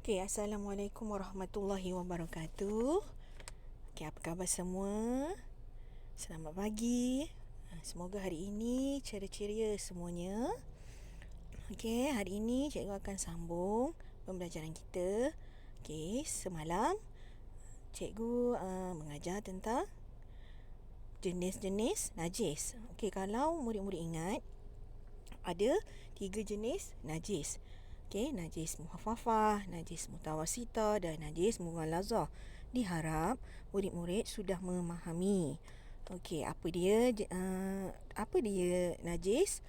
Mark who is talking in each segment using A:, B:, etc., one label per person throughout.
A: Okay, Assalamualaikum warahmatullahi wabarakatuh. Okay, apa khabar semua? Selamat pagi. Semoga hari ini ceria-ceria semuanya. Okay, hari ini cikgu akan sambung pembelajaran kita. Okay, semalam cikgu mengajar tentang jenis-jenis najis. Okay, kalau murid-murid ingat, ada 3 jenis najis. Okey, najis muhaffafah, najis mutawasita dan najis mughallazah. Diharap murid-murid sudah memahami. Okey, apa dia najis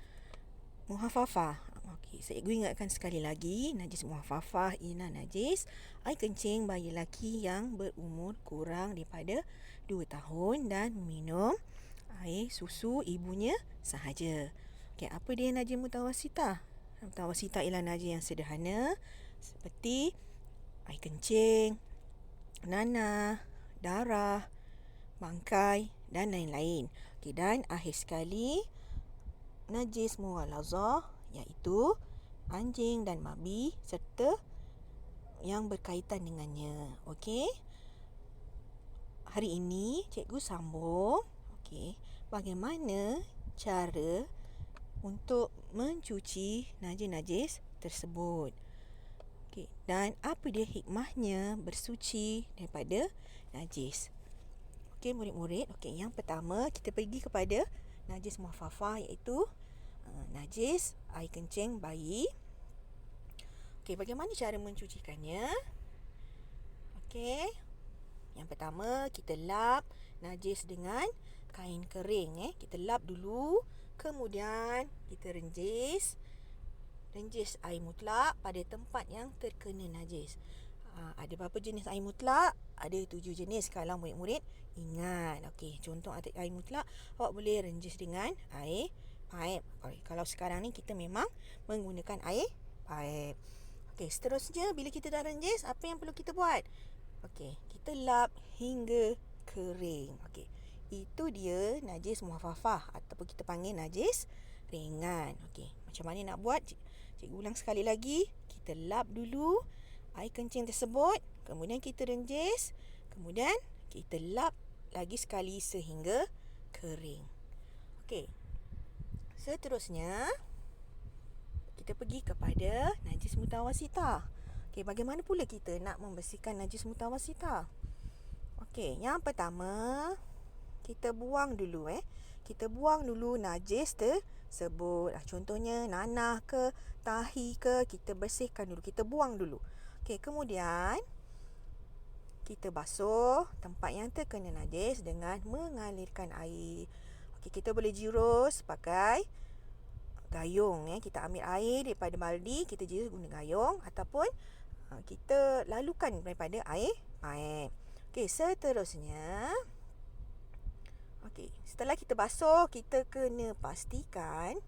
A: muhaffafah? Okey, cikgu ingatkan sekali lagi, najis muhaffafah ialah najis air kencing bayi lelaki yang berumur kurang daripada 2 tahun dan minum air susu ibunya sahaja. Okey, apa dia najis mutawasitah? Mutawasitah ialah najis yang sederhana seperti air kencing, nanah, darah, bangkai dan lain-lain. Okey, dan akhir sekali najis mughallazah iaitu anjing dan babi serta yang berkaitan dengannya. Okey. Hari ini cikgu sambung bagaimana cara untuk mencuci najis-najis tersebut. Okey, dan apa dia hikmahnya bersuci daripada najis. Okey, murid-murid, yang pertama kita pergi kepada najis muhaffafah iaitu najis air kencing bayi. Okey, bagaimana cara mencucikannya? Okey. Yang pertama, kita lap najis dengan kain kering. Kita lap dulu. Kemudian, kita renjis air mutlak pada tempat yang terkena najis. Ada berapa jenis air mutlak? Ada 7 jenis kalau murid-murid ingat. Okey, contoh air mutlak, awak boleh renjis dengan air paip. Kalau sekarang ni kita memang menggunakan air paip. Okey, seterusnya bila kita dah renjis, apa yang perlu kita buat? Okey, kita lap hingga kering. Okey, itu dia najis muhaffafah ataupun kita panggil najis ringan. Okey, macam mana nak buat? Cikgu ulang sekali lagi. Kita lap dulu air kencing tersebut, kemudian kita renjis, kemudian kita lap lagi sekali sehingga kering. Okey. Seterusnya kita pergi kepada najis mutawasitah. Okey, bagaimana pula kita nak membersihkan najis mutawasitah? Okey, yang pertama kita buang dulu Kita buang dulu najis tersebut. Contohnya nanah ke, tahi ke, kita bersihkan dulu, kita buang dulu. Okey, kemudian kita basuh tempat yang terkena najis dengan mengalirkan air. Okey, kita boleh jirus pakai gayung. Kita ambil air daripada baldi, kita jirus guna gayung ataupun kita lalukan daripada air paip. Okey, seterusnya setelah kita basuh, kita kena pastikan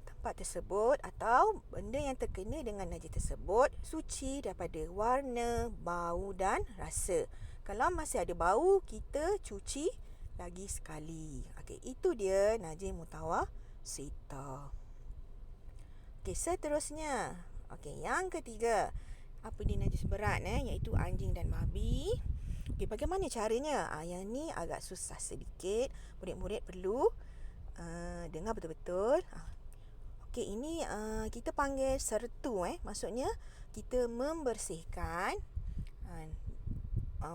A: tempat tersebut atau benda yang terkena dengan najis tersebut suci daripada warna, bau dan rasa. Kalau masih ada bau, kita cuci lagi sekali. Okey, itu dia najis mutawasitah. Okey, seterusnya. Okey, yang ketiga. Apa dia najis berat iaitu anjing dan babi. Okey, bagaimana caranya? Yang ni agak susah sedikit. Murid-murid perlu dengar betul-betul. Okey, ini kita panggil sertu. Maksudnya kita membersihkan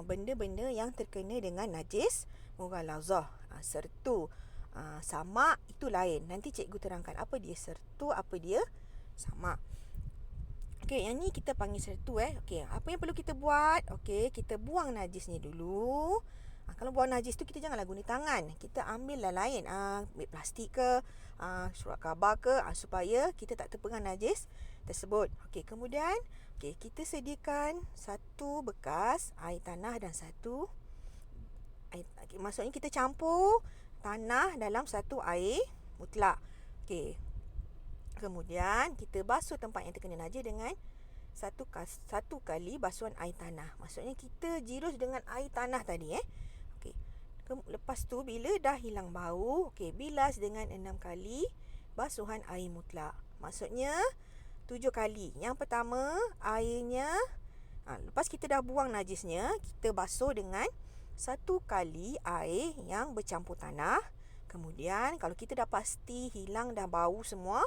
A: benda-benda yang terkena dengan najis mughallazah. Sertu. Samak itu lain. Nanti cikgu terangkan apa dia sertu, apa dia samak. Okey, yang ni kita panggil sertu. Okey, apa yang perlu kita buat? Okey, kita buang najisnya dulu. Kalau buang najis tu kita janganlah guna tangan. Kita ambil lain. Ambil plastik ke, surat khabar ke, supaya kita tak terpengang najis tersebut. Okey, kemudian kita sediakan satu bekas air tanah dan satu air, maksudnya kita campur tanah dalam satu air mutlak. Okey. Kemudian kita basuh tempat yang terkena najis dengan satu kali basuhan air tanah. Maksudnya kita jirus dengan air tanah tadi. Okey. Lepas tu bila dah hilang bau, bilas dengan 6 kali basuhan air mutlak. Maksudnya 7 kali. Yang pertama, airnya, lepas kita dah buang najisnya, kita basuh dengan 1 kali air yang bercampur tanah. Kemudian, kalau kita dah pasti hilang dah bau semua,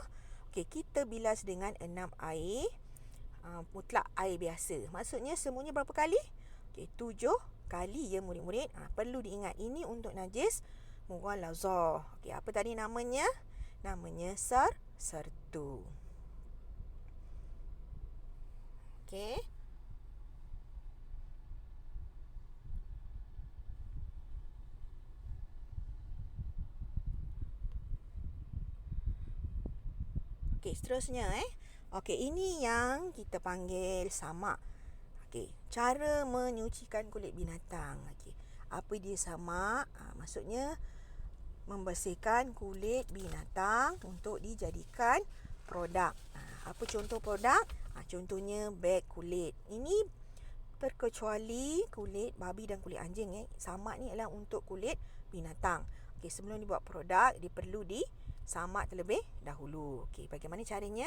A: okey, kita bilas dengan 6 air mutlak, air biasa. Maksudnya semuanya berapa kali? Okey, 7 kali ya murid-murid. Perlu diingat, ini untuk najis mughalazah. Okey, apa tadi namanya? Namanya sertu. Okey. Okey, seterusnya okey, ini yang kita panggil samak. Okey, cara menyucikan kulit binatang. Okey, apa dia samak? Maksudnya membersihkan kulit binatang untuk dijadikan produk. Apa contoh produk? Contohnya beg kulit. Ini terkecuali kulit babi dan kulit anjing. Samak ni adalah untuk kulit binatang. Okey, sebelum dibuat produk, dia perlu disamak terlebih dahulu. Okey, bagaimana caranya?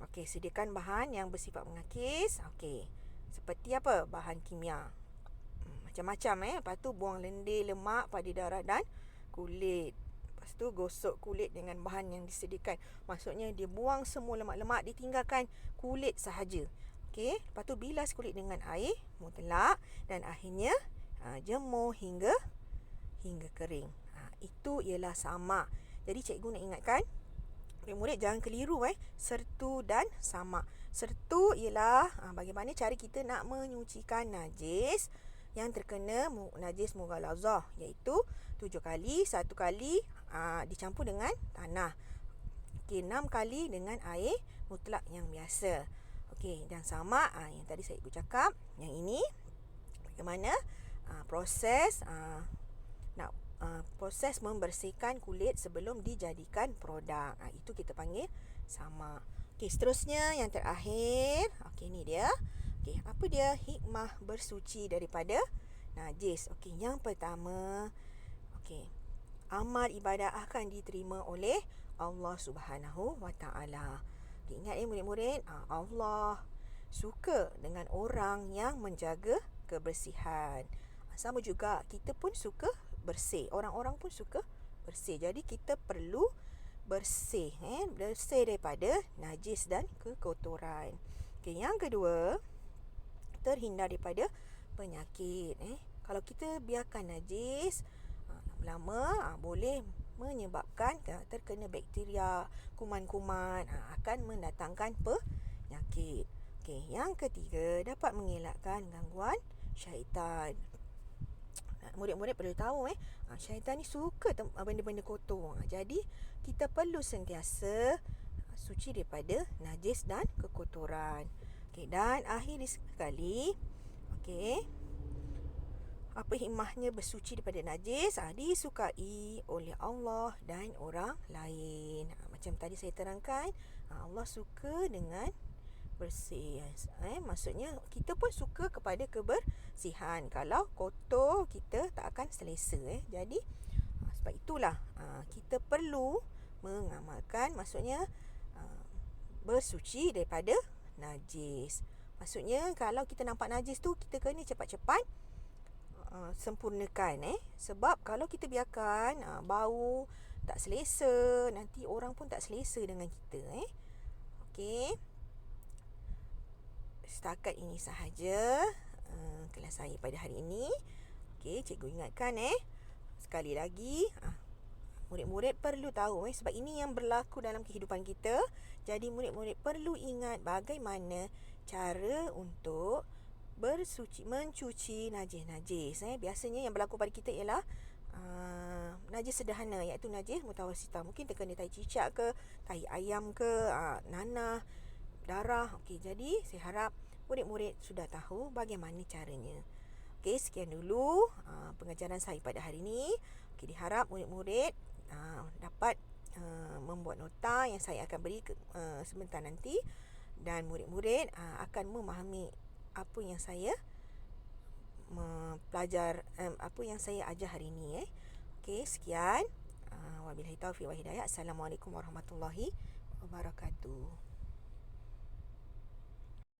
A: Okey, sediakan bahan yang bersifat mengakis. Okey, seperti apa? Bahan kimia. Macam-macam Lepas tu buang lendir lemak pada darah dan kulit. Lepas tu gosok kulit dengan bahan yang disediakan. Maksudnya dia buang semua lemak-lemak, ditinggalkan kulit sahaja. Okey, lepas tu bilas kulit dengan air mutlak dan akhirnya jemur hingga kering. Itu ialah samak. Jadi cikgu nak ingatkan murid-murid jangan keliru sertu dan samak. Sertu ialah bagaimana cara kita nak menyucikan najis yang terkena najis mughalazah, iaitu 7 kali, 1 kali dicampur dengan tanah. Okey, 6 kali dengan air mutlak yang biasa. Okey, dan samak yang tadi saya cakap, yang ini bagaimana proses proses membersihkan kulit sebelum dijadikan produk. Itu kita panggil samak. Okey, seterusnya yang terakhir. Okey, ni dia. Okey, apa dia hikmah bersuci daripada najis? Okey, yang pertama, okey, amal ibadah akan diterima oleh Allah Subhanahu Wa Taala. Ingat murid-murid, Allah suka dengan orang yang menjaga kebersihan. Sama juga kita pun suka bersih. Orang-orang pun suka bersih. Jadi kita perlu bersih, bersih daripada najis dan kekotoran. Okey, yang kedua, terhindar daripada penyakit. Kalau kita biarkan najis lama, boleh menyebabkan terkena bakteria, kuman-kuman, akan mendatangkan penyakit. Okey, yang ketiga, dapat mengelakkan gangguan syaitan. Murid-murid perlu tahu syaitan ni suka benda-benda kotor. Jadi kita perlu sentiasa suci daripada najis dan kekotoran. Okey, dan akhir sekali, okey, apa hikmahnya bersuci daripada najis? Disukai oleh Allah dan orang lain. Macam tadi saya terangkan, Allah suka dengan bersih. Maksudnya kita pun suka kepada kebersihan. Kalau kotor, kita tak akan selesa. Jadi sebab itulah kita perlu mengamalkan, maksudnya bersuci daripada najis. Maksudnya kalau kita nampak najis tu, kita kena cepat-cepat sempurnakan. Sebab kalau kita biarkan bau, tak selesa, nanti orang pun tak selesa dengan kita. Okey, setakat ini sahaja kelas saya pada hari ini. Okey, cikgu ingatkan sekali lagi, murid-murid perlu tahu sebab ini yang berlaku dalam kehidupan kita. Jadi murid-murid perlu ingat bagaimana cara untuk mencuci najis-najis. Biasanya yang berlaku pada kita ialah najis sederhana, iaitu najis mutawassitah. Mungkin terkena tai cicak ke, tai ayam ke, nanah, darah. Okey, jadi saya harap murid-murid sudah tahu bagaimana caranya. Okey, sekian dulu pengajaran saya pada hari ini. Okey, diharap murid-murid dapat membuat nota yang saya akan beri sebentar nanti, dan murid-murid akan memahami apa yang saya apa yang saya ajar hari ini. Okey, sekian. Wabillahi taufiq wa hidayah. Assalamualaikum warahmatullahi wabarakatuh.